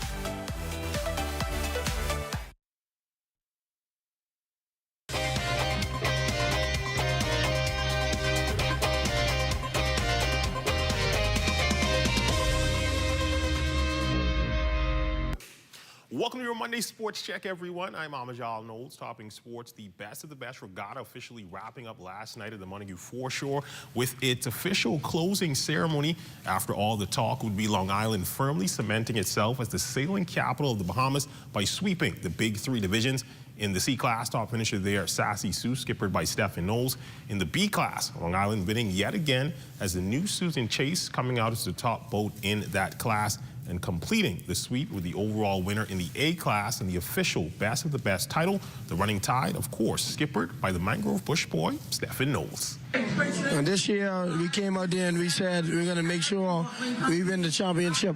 Welcome to your Monday Sports Check, everyone. I'm Amajal Knowles, topping sports. The best of the best regatta officially wrapping up last night at the Montague Foreshore with its official closing ceremony. After all the talk would be Long Island firmly cementing itself as the sailing capital of the Bahamas by sweeping the big three divisions. In the C class, top finisher there, Sassy Sue, skippered by Stephen Knowles. In the B class, Long Island winning yet again as the new Susan Chase coming out as the top boat in that class and completing the sweep with the overall winner in the A class and the official best of the best title. The Running Tide, of course, skippered by the Mangrove Bush boy, Stephen Knowles. And this year, we came out there and we said we're going to make sure we win the championship.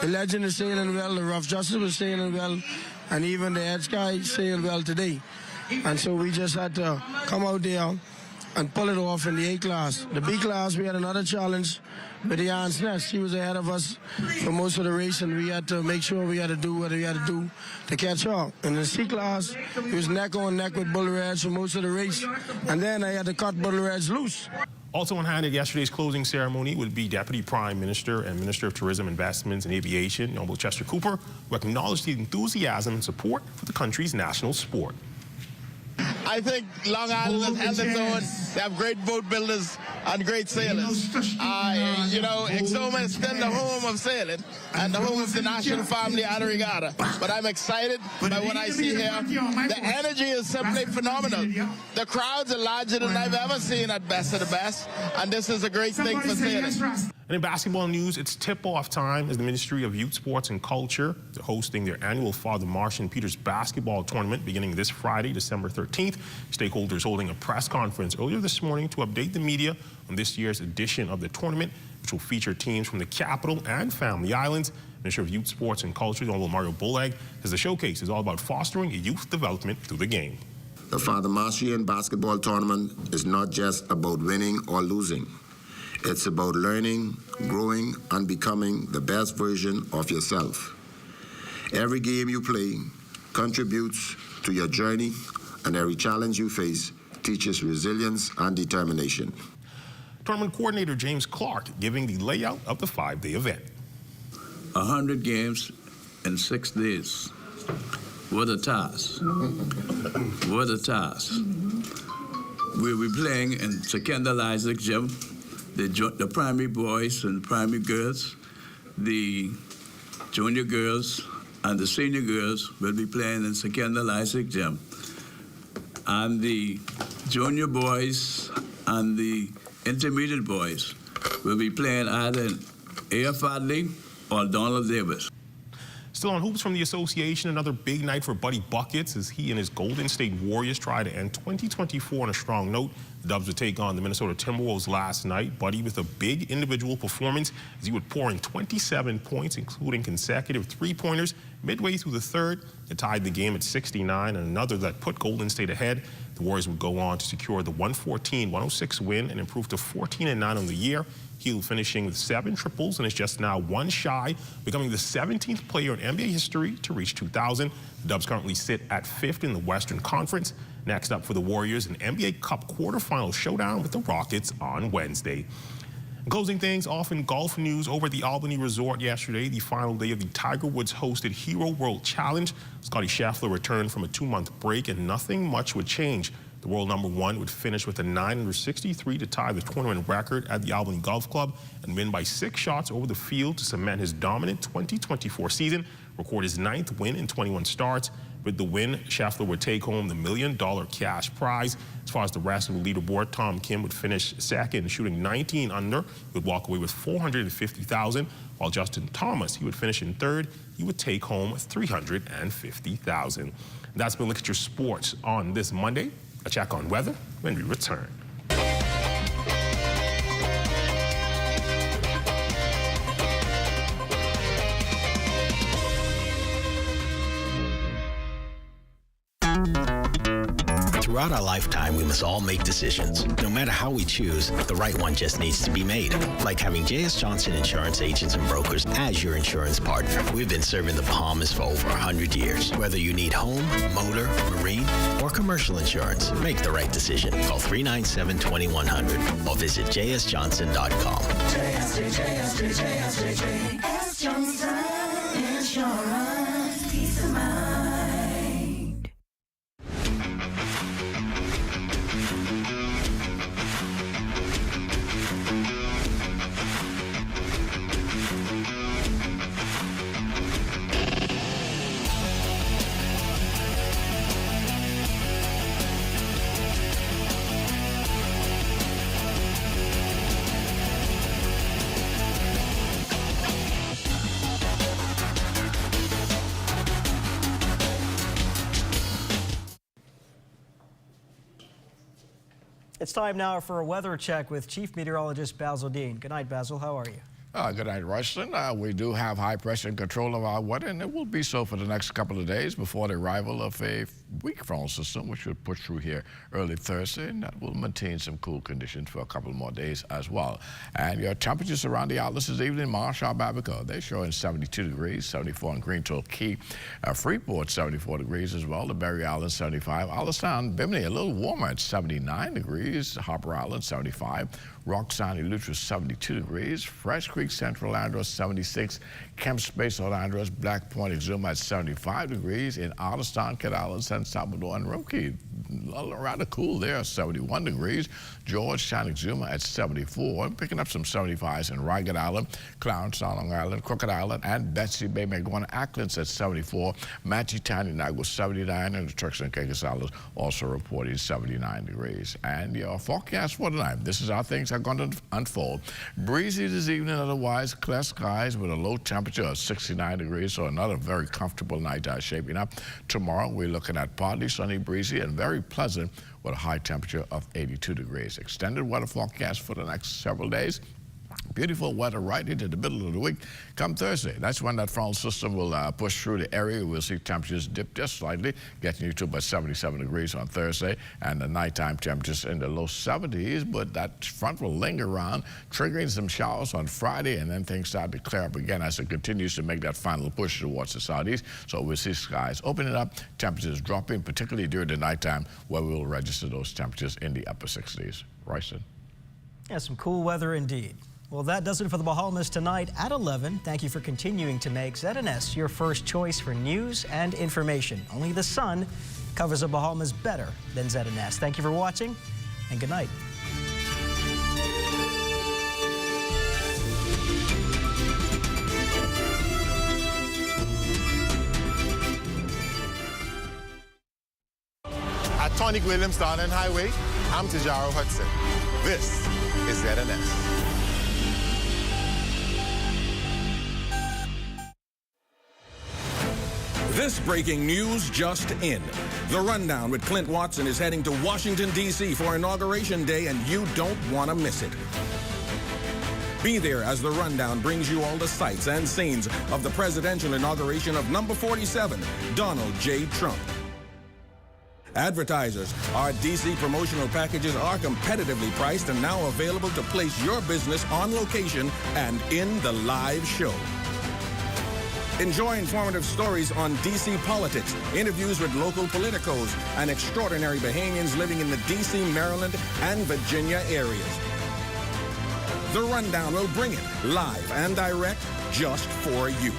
The Legend is sailing well, the Rough Justice was sailing well, and even the Edge Guy sailed well today. And so we just had to come out there and pull it off in the A class. The B class, we had another challenge with the Iron's Nest. She was ahead of us for most of the race, and we had to make sure we had to do what we had to do to catch up. In the C class, it was neck on neck with Bull Reds for most of the race, and then I had to cut Bull Reds loose. Also on hand at yesterday's closing ceremony would be Deputy Prime Minister and Minister of Tourism, Investments and Aviation, Honorable Chester Cooper, who acknowledged the enthusiasm and support for the country's national sport. I think Long Island has held its own. They have great boat builders and great sailors. You know, Exoma is still the home of sailing and the home of the national family at a regatta. But I'm excited by what I see here. The energy is simply phenomenal. The crowds are larger than I've ever seen at Best of the Best, and this is a great thing for sailing. And in basketball news, it's tip-off time as the Ministry of Youth, Sports and Culture is hosting their annual Father Martian Peters basketball tournament beginning this Friday, December 13th. Stakeholders holding a press conference earlier this morning to update the media on this year's edition of the tournament, which will feature teams from the capital and Family Islands. Minister of Youth, Sports and Culture, Honorable Mario Bolag, says the showcase is all about fostering youth development through the game. The Father Martian basketball tournament is not just about winning or losing. It's about learning, growing, and becoming the best version of yourself. Every game you play contributes to your journey, and every challenge you face teaches resilience and determination. Tournament coordinator James Clark giving the layout of the 5-day event. 100 games in 6 days. What a task. What a task. We'll be playing in Secondal Isaac Gym, the primary boys and primary girls, the junior girls, and the senior girls will be playing in Secondal Isaac Gym. And the junior boys and the intermediate boys will be playing either in A.F. Fadley or Donald Davis. Still on hoops from the association, another big night for Buddy Buckets as he and his Golden State Warriors try to end 2024 on a strong note. The Dubs would take on the Minnesota Timberwolves last night. Buddy with a big individual performance as he would pour in 27 points, including consecutive three-pointers. Midway through the third, it tied the game at 69, and another that put Golden State ahead. The Warriors would go on to secure the 114-106 win and improve to 14-9 on the year. Hield finishing with 7 triples and is just now 1 shy, becoming the 17th player in NBA history to reach 2,000. The Dubs currently sit at 5th in the Western Conference. Next up for the Warriors, an NBA Cup quarterfinal showdown with the Rockets on Wednesday. And closing things off in golf news, over at the Albany Resort yesterday, the final day of the Tiger Woods-hosted Hero World Challenge. Scottie Scheffler returned from a 2-month break, and nothing much would change. The world number 1 would finish with a 963 to tie the tournament record at the Albany Golf Club and win by 6 shots over the field to cement his dominant 2024 season, record his 9th win in 21 starts, With the win, Scheffler would take home the $1 million cash prize. As far as the rest of the leaderboard, Tom Kim would finish second, shooting 19 under. He would walk away with $450,000, while Justin Thomas, he would finish in third. He would take home $350,000. That's been Look at Your Sports on this Monday. A check on weather when we return. Throughout our lifetime, we must all make decisions. No matter how we choose, the right one just needs to be made. Like having J.S. Johnson Insurance Agents and Brokers as your insurance partner. We've been serving the Bahamas for over 100 years. Whether you need home, motor, marine, or commercial insurance, make the right decision. Call 397-2100 or visit jsjohnson.com. JS Johnson Insurance. Peace of mind. It's time now for a weather check with Chief Meteorologist Basil Dean. Good night, Basil. How are you? Good night, Rushton. We do have high pressure and control of our weather, and it will be so for the next couple of days before the arrival of a weak front system, which will push through here early Thursday, and that will maintain some cool conditions for a couple more days as well. And your temperatures around the outlets this evening, Marshall, Babico, they're showing 72 degrees, 74 in Greentown Key. Freeport, 74 degrees as well. The Berry Island, 75. Allenstown, Bimini, a little warmer at 79 degrees. Harper Island, 75. Rock Sandy Eleuthera, 72 degrees. Fresh Creek, Central Andros, 76. Kemp Space, Andros, Black Point, Exuma at 75 degrees. In Allenstown, Kid Island, San Salvador, and Roque, rather cool there, 71 degrees. Georgetown, Exuma at 74. I'm picking up some 75s in Ragged Island, Clarence, Long Island, Crooked Island, and Betsy Bay, Maguana, Acklands at 74. Matchitani, Nago, 79, and the Turks and Caicos Islands also reporting 79 degrees. And your forecast for tonight, this is how things are going to unfold. Breezy this evening, otherwise clear skies with a low temperature of 69 degrees, so another very comfortable night shaping up. Tomorrow, we're looking at partly sunny, breezy, and very pleasant with a high temperature of 82 degrees. Extended weather forecast for the next several days. Beautiful weather right into the middle of the week. Come Thursday, that's when that frontal system will push through the area. We'll see temperatures dip just slightly, getting you to about 77 degrees on Thursday, and the nighttime temperatures in the low 70s, but that front will linger around, triggering some showers on Friday, and then things start to clear up again as it continues to make that final push towards the southeast. So we'll see skies opening up, temperatures dropping, particularly during the nighttime, where we will register those temperatures in the upper 60s. Royston? Yeah, some cool weather indeed. Well, that does it for the Bahamas tonight at 11. Thank you for continuing to make ZNS your first choice for news and information. Only the sun covers the Bahamas better than ZNS. Thank you for watching, and good night. At Tonic Williams Darling Highway, I'm Tijaro Hudson. This is ZNS. This breaking news just in. The Rundown with Clint Watson is heading to Washington, D.C. for Inauguration Day, and you don't want to miss it. Be there as The Rundown brings you all the sights and scenes of the presidential inauguration of number 47, Donald J. Trump. Advertisers, our DC promotional packages are competitively priced and now available to place your business on location and in the live show. Enjoy informative stories on DC politics, interviews with local politicos, and extraordinary Bahamians living in the DC, Maryland, and Virginia areas. The Rundown will bring it live and direct just for you.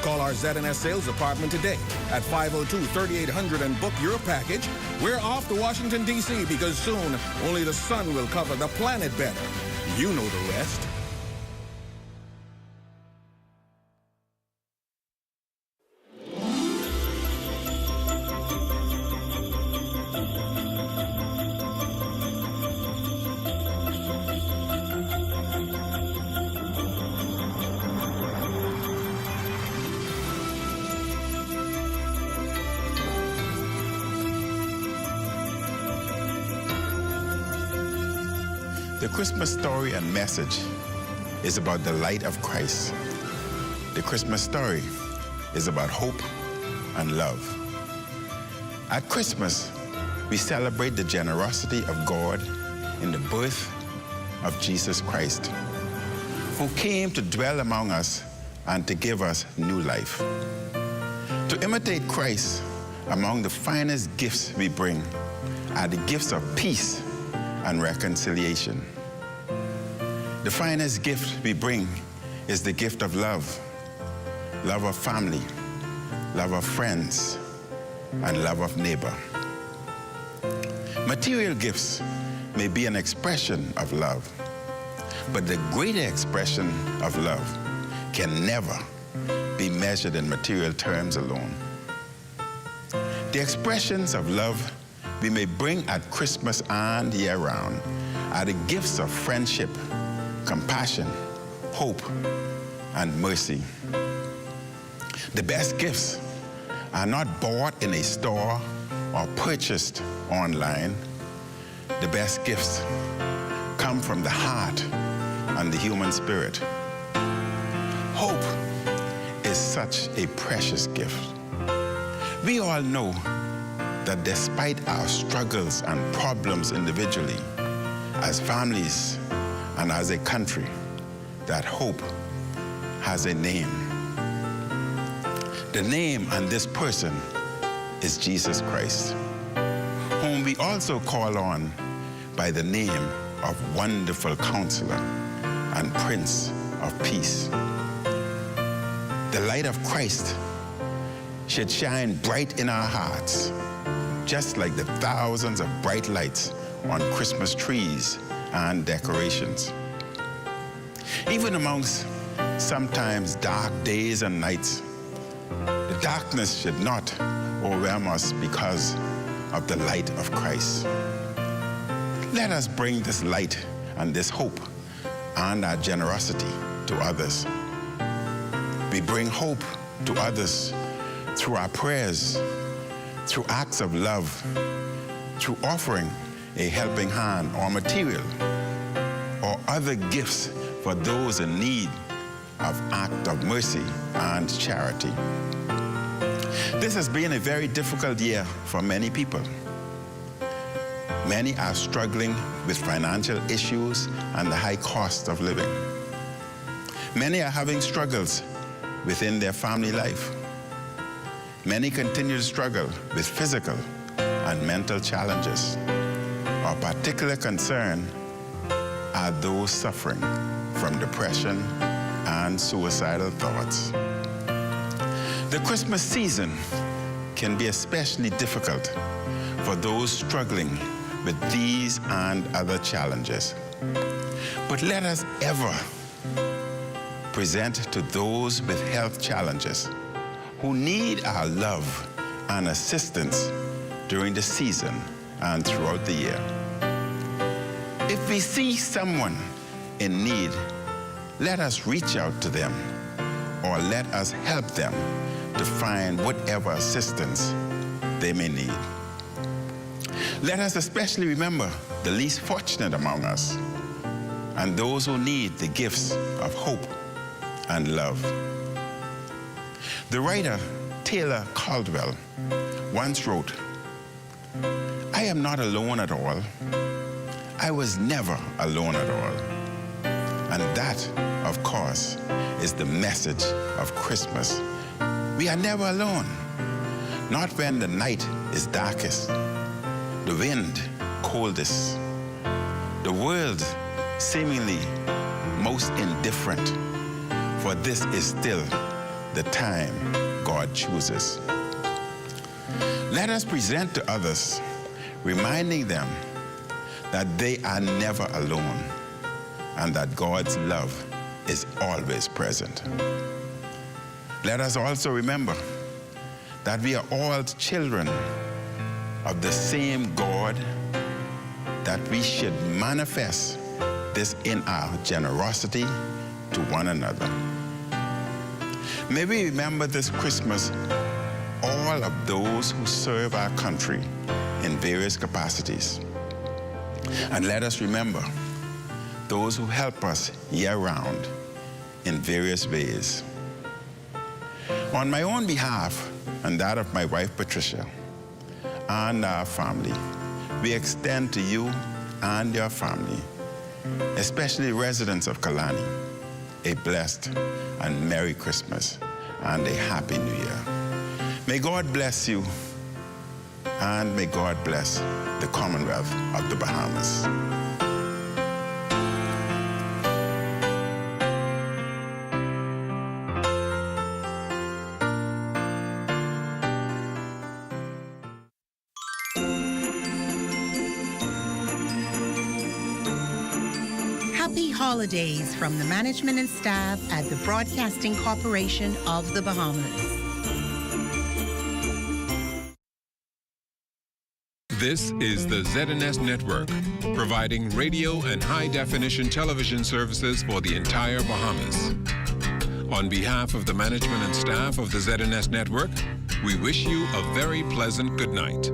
Call our ZNS sales department today at 502-3800 and book your package. We're off to Washington, D.C. because soon only the sun will cover the planet better. You know the rest. The Christmas story and message is about the light of Christ. The Christmas story is about hope and love. At Christmas, we celebrate the generosity of God in the birth of Jesus Christ, who came to dwell among us and to give us new life. To imitate Christ, among the finest gifts we bring are the gifts of peace and reconciliation. The finest gift we bring is the gift of love, love of family, love of friends, and love of neighbor. Material gifts may be an expression of love, but the greater expression of love can never be measured in material terms alone. The expressions of love we may bring at Christmas and year-round are the gifts of friendship, compassion, hope, and mercy. The best gifts are not bought in a store or purchased online. The best gifts come from the heart and the human spirit. Hope is such a precious gift. We all know that despite our struggles and problems individually, as families, and as a country, that hope has a name. The name on this person is Jesus Christ, whom we also call on by the name of Wonderful Counselor and Prince of Peace. The light of Christ should shine bright in our hearts, just like the thousands of bright lights on Christmas trees and decorations. Even amongst sometimes dark days and nights, the darkness should not overwhelm us because of the light of Christ. Let us bring this light and this hope and our generosity to others. We bring hope to others through our prayers, through acts of love, through offering a helping hand or material or other gifts for those in need of act of mercy and charity. This has been a very difficult year for many people. Many are struggling with financial issues and the high cost of living. Many are having struggles within their family life. Many continue to struggle with physical and mental challenges. Of particular concern are those suffering from depression and suicidal thoughts. The Christmas season can be especially difficult for those struggling with these and other challenges. But let us ever present to those with health challenges who need our love and assistance during the season and throughout the year. If we see someone in need, let us reach out to them or let us help them to find whatever assistance they may need. Let us especially remember the least fortunate among us and those who need the gifts of hope and love. The writer Taylor Caldwell once wrote, "I am not alone at all. I was never alone at all." And that, of course, is the message of Christmas. We are never alone, not when the night is darkest, the wind coldest, the world seemingly most indifferent, for this is still the time God chooses. Let us present to others, reminding them that they are never alone and that God's love is always present. Let us also remember that we are all children of the same God, that we should manifest this in our generosity to one another. May we remember this Christmas all of those who serve our country in various capacities. And let us remember those who help us year-round in various ways. On my own behalf and that of my wife, Patricia, and our family, we extend to you and your family, especially residents of Kalani, a blessed and Merry Christmas and a Happy New Year. May God bless you, and may God bless the Commonwealth of the Bahamas. Happy holidays from the management and staff at the Broadcasting Corporation of the Bahamas. This is the ZNS Network, providing radio and high-definition television services for the entire Bahamas. On behalf of the management and staff of the ZNS Network, we wish you a very pleasant good night.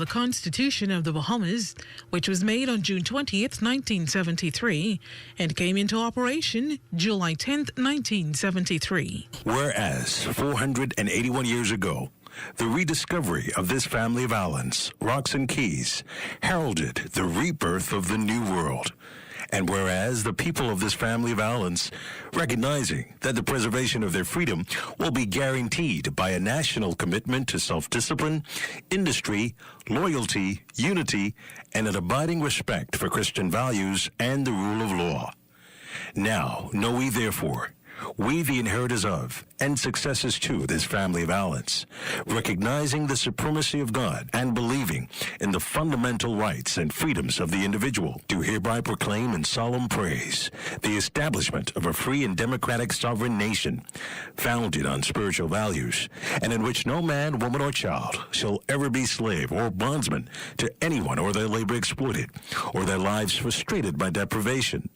the Constitution of the Bahamas, which was made on June 20th, 1973, and came into operation July 10th, 1973. Whereas 481 years ago, the rediscovery of this family of islands, rocks and keys, heralded the rebirth of the New World. And whereas the people of this family of islands, recognizing that the preservation of their freedom will be guaranteed by a national commitment to self-discipline, industry, loyalty, unity, and an abiding respect for Christian values and the rule of law. Now know we therefore, we the inheritors of and successors to this family of islands, recognizing the supremacy of God and believing in the fundamental rights and freedoms of the individual, do hereby proclaim in solemn praise the establishment of a free and democratic sovereign nation, founded on spiritual values, and in which no man, woman, or child shall ever be slave or bondsman to anyone, or their labor exploited, or their lives frustrated by deprivation,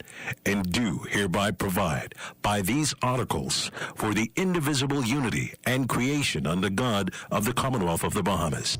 and do hereby provide by these articles for the indivisible unity and creation under God of the Commonwealth of the Bahamas.